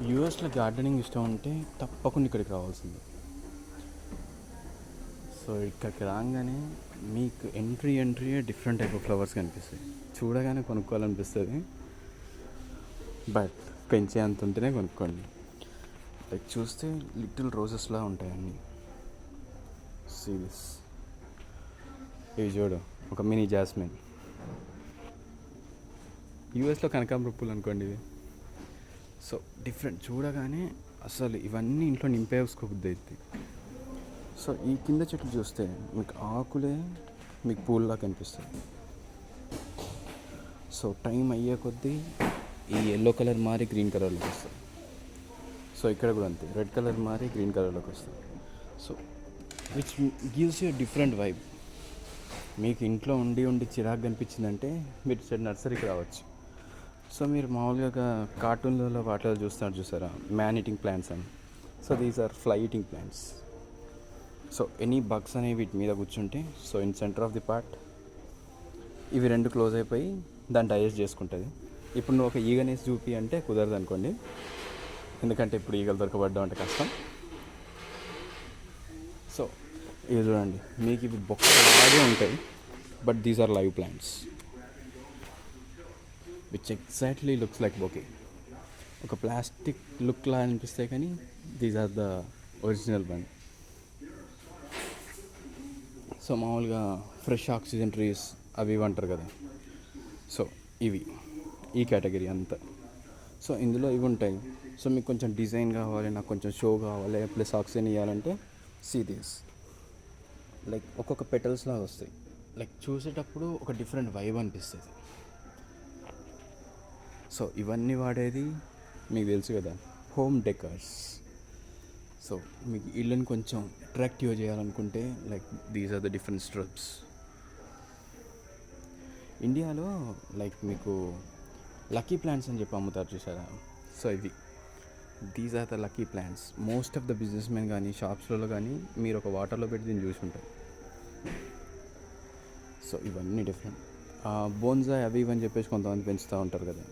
యూఎస్లో గార్డెనింగ్ ఇష్టం ఉంటే తప్పకుండా ఇక్కడికి రావాల్సింది. సో ఇక్కడికి రాగానే మీకు entry different type of flowers కనిపిస్తాయి. చూడగానే కొనుక్కోవాలనిపిస్తుంది, బట్ పెంచే అంత ఉంటేనే కొనుక్కోండి. లైక్ చూస్తే లిటిల్ రోజెస్లా ఉంటాయి అన్నీ. సీరియస్, ఇవి చూడు, ఒక మినీ జాస్మిన్. యూఎస్లో కనకాంబర పూలు అనుకోండి ఇది. సో డిఫరెంట్, చూడగానే అసలు ఇవన్నీ ఇంట్లో నింపేసుకోబుద్ది అవుతుంది. సో ఈ కింద చెట్లు చూస్తే మీకు ఆకులే మీకు పూల్లా కనిపిస్తుంది. సో టైం అయ్యే కొద్దీ ఈ ఎల్లో కలర్ మారి గ్రీన్ కలర్లోకి వస్తుంది. సో ఇక్కడ కూడా అంతే, రెడ్ కలర్ మారి గ్రీన్ కలర్లోకి వస్తుంది. So which gives you different vibe. మీకు ఇంట్లో ఉండి చిరాకు కనిపించిందంటే మీరు నర్సరీకి రావచ్చు. సో మీరు మామూలుగా కార్టూన్లలో వాటిలో చూసారా, మ్యాన్ ఈటింగ్ ప్లాంట్స్ అని. So these are fly eating plants. So any bugs అనేవి వీటి మీద కూర్చుంటే, so in center of the part ఇవి రెండు క్లోజ్ అయిపోయి దాన్ని డైజెస్ట్ చేసుకుంటుంది. ఇప్పుడు నువ్వు ఒక ఈగనేసి చూపి అంటే కుదరదు అనుకోండి, ఎందుకంటే ఇప్పుడు ఈగలు దొరకబడ్డం అంటే కష్టం. సో ఇవి చూడండి, మీకు ఇవి బొక్కలాగే ఉంటాయి, but these are live plants which exactly looks like bouquet. ఒక ప్లాస్టిక్ లుక్లా అనిపిస్తాయి, కానీ these are the original one. So మామూలుగా ఫ్రెష్ ఆక్సిజన్ ట్రీస్ అవి అంటారు కదా, సో ఇవి ఈ కేటగిరీ అంతా. సో ఇందులో ఇవి ఉంటాయి. సో మీకు కొంచెం డిజైన్ కావాలి, నాకు కొంచెం షో కావాలి, ప్లస్ ఆక్సిజన్ ఇవ్వాలంటే సీ దిస్. లైక్ ఒక్కొక్క పెటల్స్ లాగా వస్తాయి. లైక్ చూసేటప్పుడు ఒక డిఫరెంట్ వైబ్ అనిపిస్తుంది. సో ఇవన్నీ వాడేది మీకు తెలుసు కదా, హోమ్ డెకర్స్. సో మీకు ఇల్లుని కొంచెం అట్రాక్టివ్ చేయాలనుకుంటే like these are the different shrubs. ఇండియాలో లైక్ మీకు లక్కీ ప్లాంట్స్ అని చెప్పి అమ్ముతారు చూసారా. సో ఇవి these are the lucky plants. Most of the business men కానీ షాప్స్లలో కానీ మీరు ఒక వాటర్లో పెట్టి దీన్ని చూసి ఉంటారు. సో ఇవన్నీ డిఫరెంట్. బోన్సాయ్ అవి ఇవని చెప్పేసి కొంతమంది పెంచుతూ ఉంటారు కదా,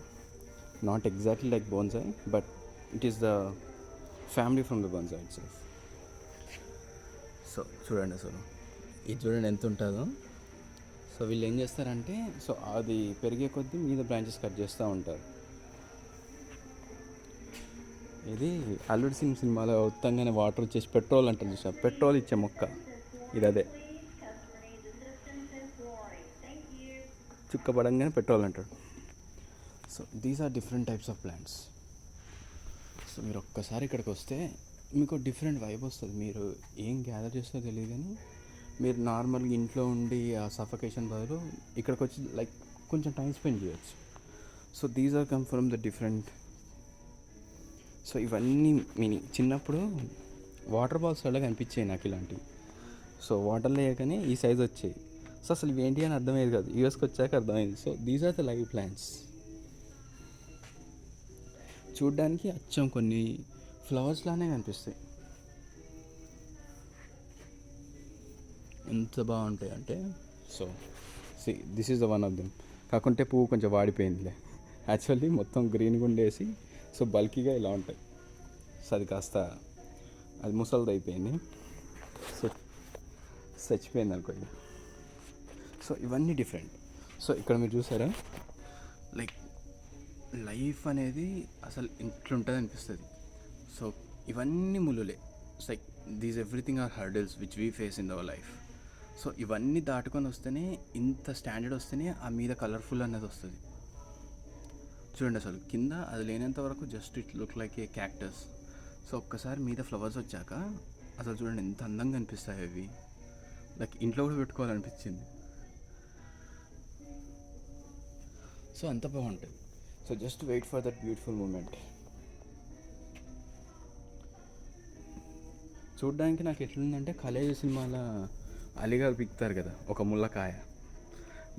not exactly like bonsai, but it is the family from the bonsai it self. So చూడండి, అసలు ఇది చూడండి ఎంత ఉంటుందో. సో వీళ్ళు ఏం చేస్తారంటే, సో అది పెరిగే కొద్దీ మీద బ్రాంచెస్ కట్ చేస్తూ ఉంటారు. ఇది అల్లుడు సినిమాలో ఉత్తంగానే వాటర్ వచ్చేసి పెట్రోల్ అంటారు చూసా, పెట్రోల్ ఇచ్చే మొక్క ఇది. అదే చుక్క పడంగానే పెట్రోల్ అంటాడు. So these are different types of plants. So మీరు ఒక్కసారి ఇక్కడికి వస్తే మీకు డిఫరెంట్ వైబ్ వస్తుంది. మీరు ఏం గ్యాదర్ చేస్తారో తెలియదు, కానీ మీరు నార్మల్గా ఇంట్లో ఉండి ఆ సఫకేషన్ బదులు ఇక్కడికి వచ్చి లైక్ కొంచెం టైం స్పెండ్ చేయొచ్చు. So these are come from the different. So ఇవన్నీ మినీ చిన్నప్పుడు వాటర్ బాల్స్ వల్ల కనిపించాయి నాకు ఇలాంటివి. సో వాటర్లో వేయగానే ఈ సైజ్ వచ్చాయి. సో అసలు ఇవేంటి అని అర్థమయ్యేది కాదు, యూఎస్కి వచ్చాక అర్థమైంది. So these are the live plants. చూడ్డానికి అచ్చం కొన్ని ఫ్లవర్స్ లానే కనిపిస్తాయి. ఎంత బాగుంటాయి అంటే, so this is the one of them. కాకుంటే పువ్వు కొంచెం వాడిపోయిందిలే, యాక్చువల్లీ మొత్తం గ్రీన్గా ఉండేసి సో బల్కీగా ఇలా ఉంటాయి. సో అది కాస్త అది ముసలిది అయిపోయింది, సో చచ్చిపోయింది అనుకోండి. సో ఇవన్నీ డిఫరెంట్. సో ఇక్కడ మీరు చూసారా, లైక్ లైఫ్ అనేది అసలు ఇట్లుంటుంది అనిపిస్తుంది. సో ఇవన్నీ ములులే. Like these everything are hurdles which we face in our life. So ఇవన్నీ దాటుకొని వస్తేనే, ఇంత స్టాండర్డ్ వస్తేనే ఆ మీద కలర్ఫుల్ అనేది వస్తుంది. చూడండి, అసలు కింద అది లేనంత వరకు just it look like A cactus. So ఒక్కసారి మీద ఫ్లవర్స్ వచ్చాక అసలు చూడండి ఎంత అందంగా అనిపిస్తాయి అవి. లైక్ ఇంట్లో కూడా పెట్టుకోవాలనిపించింది. సో అంత బాగుంటుంది. So just wait for that beautiful moment. చూడ్డానికి నాకు ఎట్లుందంటే, కలేజ సినిమాలో అలీగారు పిక్తారు కదా ఒక ముళ్ళకాయ,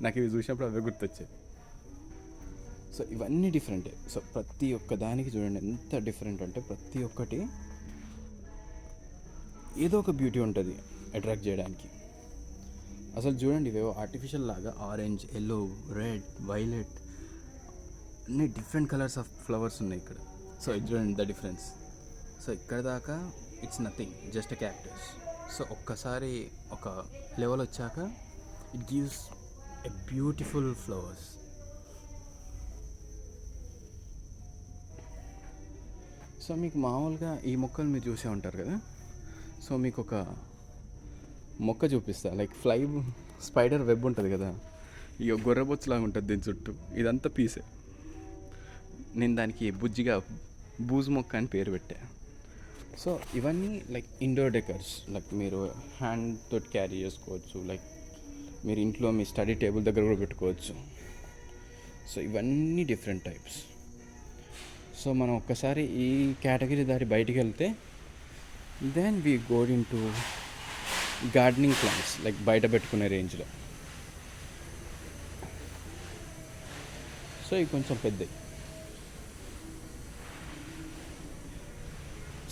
నాకు ఇవి చూసినప్పుడు అవే గుర్తొచ్చాయి. సో ఇవన్నీ డిఫరెంటే. సో ప్రతి ఒక్క దానికి చూడండి ఎంత డిఫరెంట్ అంటే, ప్రతి ఒక్కటి ఏదో ఒక బ్యూటీ ఉంటుంది అట్రాక్ట్ చేయడానికి. అసలు చూడండి, ఇవేవో ఆర్టిఫిషియల్ లాగా ఆరెంజ్, ఎల్లో, రెడ్, వైలెట్ అన్నీ డిఫరెంట్ కలర్స్ ఆఫ్ ఫ్లవర్స్ ఉన్నాయి ఇక్కడ. సో ఇది చూడండి ద డిఫరెన్స్. సో ఇక్కడ దాకా it's nothing, just a cactus. So ఒక్కసారి ఒక లెవెల్ వచ్చాక it gives a beautiful flowers. So మీకు మామూలుగా ఈ మొక్కలు మీరు చూసే ఉంటారు కదా. సో మీకు ఒక మొక్క చూపిస్తా, లైక్ స్పైడర్ వెబ్ ఉంటుంది కదా, ఇక గొర్రెబొచ్చులాగా ఉంటుంది దీని చుట్టూ, ఇదంతా పీసే. నేను దానికి బుజ్జిగా బూజు మొక్క అని పేరు పెట్టా. సో ఇవన్నీ లైక్ ఇండోర్ డెకర్స్, లైక్ మీరు హ్యాండ్ తోటి క్యారీ చేసుకోవచ్చు, లైక్ మీరు ఇంట్లో మీ స్టడీ టేబుల్ దగ్గర కూడా పెట్టుకోవచ్చు. సో ఇవన్నీ డిఫరెంట్ టైప్స్. సో మనం ఒక్కసారి ఈ కేటగిరీ దాటి బయటికి వెళ్తే then we got into gardening plants, like బయట పెట్టుకునే రేంజ్లో. సో ఇవి కొంచెం పెద్దవి.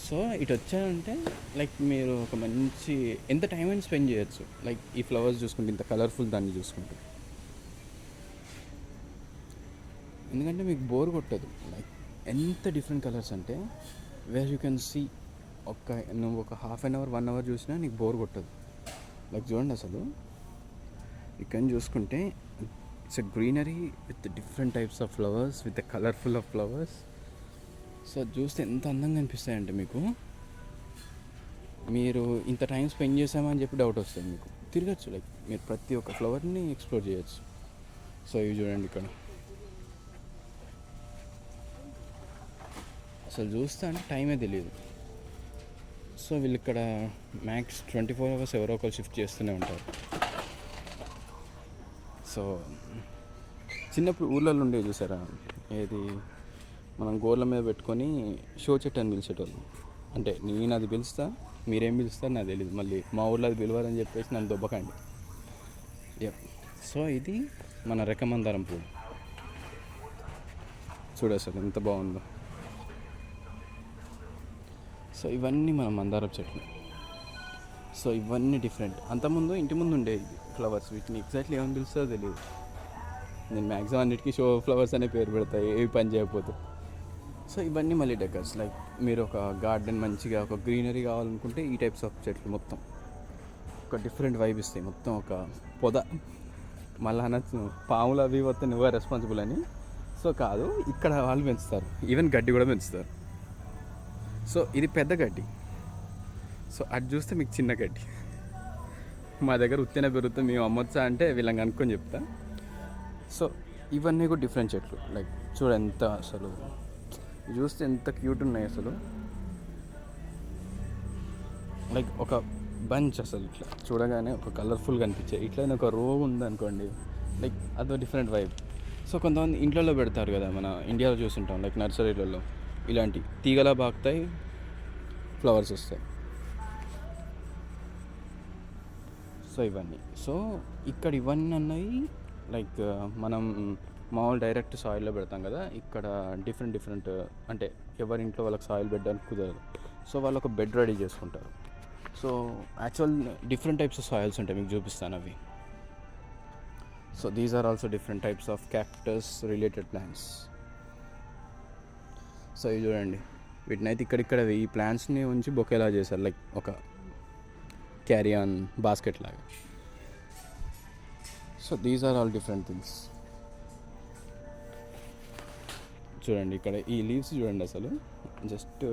సో ఇటు వచ్చారంటే లైక్ మీరు ఒక మంచి ఎంత టైం అయినా స్పెండ్ చేయొచ్చు, లైక్ ఈ ఫ్లవర్స్ చూసుకుంటే, ఇంత కలర్ఫుల్ దాన్ని చూసుకుంటూ. ఎందుకంటే మీకు బోర్ కొట్టదు, లైక్ ఎంత డిఫరెంట్ కలర్స్ అంటే వేర్ యూ కెన్ సీ. నువ్వు ఒక హాఫ్ అన్ అవర్ 1 అవర్ చూసినా నీకు బోర్ కొట్టదు. లైక్ చూడండి అసలు ఇక్కడ చూసుకుంటే it's a greenery with different types of flowers, with the colourful of flowers. So చూస్తే ఎంత అందంగా అనిపిస్తాయంటే మీకు, మీరు ఇంత టైం స్పెండ్ చేసామని చెప్పి డౌట్ వస్తుంది మీకు. తిరగచ్చు, లైక్ మీరు ప్రతి ఒక్క ఫ్లవర్ని ఎక్స్ప్లోర్ చేయొచ్చు. సో ఇవి చూడండి ఇక్కడ అసలు చూస్తే అంటే టైమే తెలియదు. సో వీళ్ళు ఇక్కడ మ్యాక్స్ 24 అవర్స్ ఎవరో ఒకరు షిఫ్ట్ చేస్తూనే ఉంటారు. సో చిన్నప్పుడు ఊళ్ళల్లో ఉండేవి చూసారా, ఏది మనం గోర్ల మీద పెట్టుకొని షో చెట్టు అని పిలిచేటోళ్ళు. అంటే నేను అది పిలుస్తా, మీరేం పిలుస్తారు నాకు తెలియదు, మళ్ళీ మా ఊళ్ళో అది పిలవాలని చెప్పేసి నన్ను దొబ్బకండి. సో ఇది మన రెక్కమందారం పూలు. చూడు అసలు ఎంత బాగుందో. సో ఇవన్నీ మన మందారం చెట్లు. సో ఇవన్నీ డిఫరెంట్. అంతకుముందు ఇంటి ముందు ఉండేవి ఫ్లవర్స్, వీటిని ఎగ్జాక్ట్లీ ఏమని పిలుస్తుందో తెలియదు. నేను మ్యాక్సిమం అన్నిటికీ షో ఫ్లవర్స్ అనే పేరు పెడతాయి, ఏవి పని చేయకపోతే. సో ఇవన్నీ మళ్ళీ డెకర్స్, లైక్ మీరు ఒక గార్డెన్ మంచిగా ఒక గ్రీనరీ కావాలనుకుంటే ఈ టైప్స్ ఆఫ్ చెట్లు మొత్తం ఒక డిఫరెంట్ వైబ్ ఇస్తాయి. మొత్తం ఒక పొద. మళ్ళీ అనొచ్చు పాములు అవి వస్తే నువ్వే రెస్పాన్సిబుల్ అని. సో కాదు, ఇక్కడ వాళ్ళు పెంచుతారు, ఈవెన్ గడ్డి కూడా పెంచుతారు. సో ఇది పెద్ద గడ్డి. సో అది చూస్తే మీకు చిన్న గడ్డి. మా దగ్గర ఉత్తేనే పెరుగుతుంది, మేము అమ్మొచ్చా అంటే వీళ్ళని అనుకొని చెప్తా. సో ఇవన్నీ కూడా డిఫరెంట్ చెట్లు, లైక్ చూడ ఎంత అసలు చూస్తే ఎంత క్యూట్ ఉన్నాయి అసలు. లైక్ ఒక బంచ్ అసలు ఇట్లా చూడగానే ఒక కలర్ఫుల్గా అనిపించాయి. ఇట్లనే ఒక రో ఉందనుకోండి, లైక్ అదో డిఫరెంట్ వైబ్. సో కొంతమంది ఇంట్లో పెడతారు కదా, మన ఇండియాలో చూస్తుంటాం, లైక్ నర్సరీలలో ఇలాంటి తీగలా బాగుతాయి, ఫ్లవర్స్ వస్తాయి. సో ఇవన్నీ. సో ఇక్కడ ఇవన్నీ అన్నవి లైక్ మనం మామూలు డైరెక్ట్ సాయిల్లో పెడతాం కదా, ఇక్కడ డిఫరెంట్ అంటే ఎవరి ఇంట్లో వాళ్ళకి సాయిల్ పెట్టడానికి కుదరదు. సో వాళ్ళు ఒక బెడ్ రెడీ చేసుకుంటారు. So actual different types of soils ఉంటాయి, మీకు చూపిస్తాను అవి. So these are also different types of cactus related plants. So ఇవి చూడండి, వీటిని అయితే ఇక్కడ ఈ ప్లాంట్స్ని ఉంచి బొకేలా చేశారు, లైక్ ఒక క్యారీ ఆన్ బాస్కెట్ లాగా. So these are all different things. చూడండి ఇక్కడ ఈ లీవ్స్ చూడండి, అసలు జస్ట్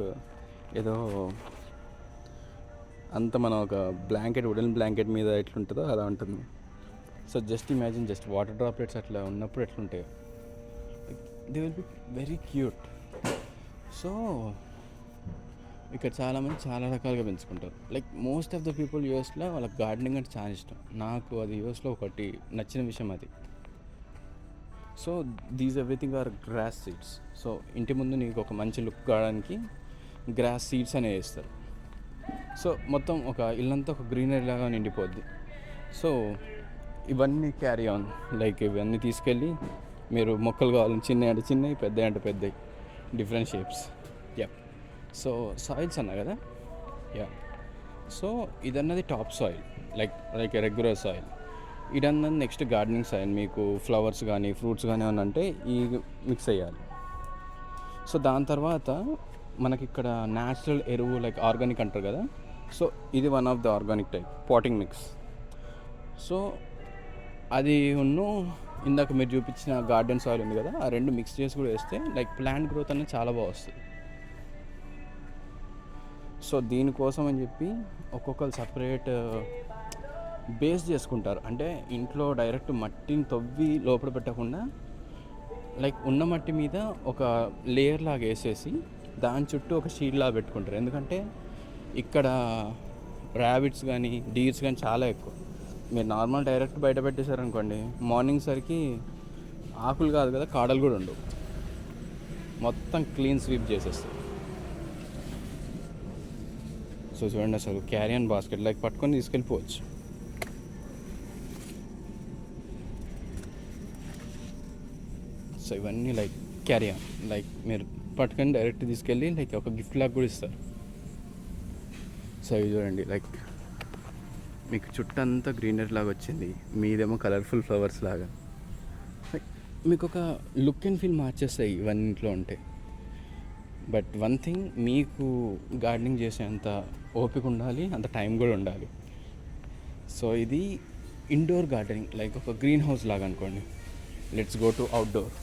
ఏదో అంత మనం ఒక బ్లాంకెట్, వుడెన్ బ్లాంకెట్ మీద ఎట్లుంటుందో అలా ఉంటుంది. So just imagine, just water droplets అట్లా ఉన్నప్పుడు ఎట్లుంటాయి, they will be very cute. So ఇక్కడ చాలామంది చాలా రకాలుగా పెంచుకుంటారు. Like most of the people యూఎస్లో వాళ్ళకి గార్డెనింగ్ అంటే చాలా ఇష్టం. నాకు అది యూఎస్లో ఒకటి నచ్చిన విషయం అది. So these everything are grass seeds. So ఇంటి ముందు నీకు ఒక మంచి లుక్ కావడానికి గ్రాస్ సీడ్స్ అనేవి వేస్తారు. సో మొత్తం ఒక ఇల్లంతా ఒక గ్రీనరీ లాగా నిండిపోద్ది. సో ఇవన్నీ క్యారీ ఆన్, లైక్ ఇవన్నీ తీసుకెళ్ళి మీరు మొక్కలు కావాలని చిన్నవి అంటే చిన్నవి, పెద్దవి అంటే పెద్దవి, different shapes. Yeah. So soils అన్నా కదా. యా. సో ఇదన్నది top soil, like regular soil. ఇదన్నది నెక్స్ట్ గార్డెనింగ్ సాయిల్. మీకు ఫ్లవర్స్ కానీ ఫ్రూట్స్ కానీ ఏమన్నా అంటే ఈ మిక్స్ అయ్యాలి. సో దాని తర్వాత మనకి ఇక్కడ న్యాచురల్ ఎరువు లైక్ ఆర్గానిక్ అంటారు కదా, సో ఇది one of the organic type potting mix. So అది ఇందాక మీరు చూపించిన గార్డెన్ సాయిల్ ఉంది కదా, ఆ రెండు మిక్స్ చేసి కూడా వేస్తే లైక్ ప్లాంట్ గ్రోత్ అనేది చాలా బాగా వస్తుంది. సో దీనికోసం అని చెప్పి ఒక్కొక్కరు సపరేట్ బేస్ చేసుకుంటారు. అంటే ఇంట్లో డైరెక్ట్ మట్టిని తవ్వి లోపల పెట్టకుండా లైక్ ఉన్న మట్టి మీద ఒక లేయర్ లాగా వేసేసి దాని చుట్టూ ఒక షీట్ లాగా పెట్టుకుంటారు. ఎందుకంటే ఇక్కడ ర్యాబిట్స్ కానీ డీర్స్ కానీ చాలా ఎక్కువ. మీరు నార్మల్ డైరెక్ట్ బయట పెట్టేశారనుకోండి, మార్నింగ్ సరికి ఆకులు కాదు కదా, కాడలు కూడా ఉండవు, మొత్తం క్లీన్ స్వీప్ చేసేస్తాయి. సో చూడండి, అసలు క్యారియన్ బాస్కెట్ లైక్ పట్టుకొని తీసుకెళ్ళిపోవచ్చు. సో ఇవన్నీ లైక్ క్యారియన్, లైక్ మీరు పట్టుకొని డైరెక్ట్ తీసుకెళ్ళి లైక్ ఒక గిఫ్ట్ లాగా కూడా ఇస్తారు. సో ఇవి చూడండి, లైక్ మీకు చుట్టంతా గ్రీనరీ లాగా వచ్చింది, మీదేమో కలర్ఫుల్ ఫ్లవర్స్ లాగా. లైక్ మీకు ఒక లుక్ అండ్ ఫీల్ మార్చేస్తాయి ఇవన్నీ ఇంట్లో ఉంటే. బట్ వన్ థింగ్, మీకు గార్డెనింగ్ చేసేంత ఓపిక ఉండాలి, అంత టైం కూడా ఉండాలి. సో ఇది ఇండోర్ గార్డెనింగ్, లైక్ ఒక గ్రీన్ హౌస్ లాగా అనుకోండి. Let's go to outdoor.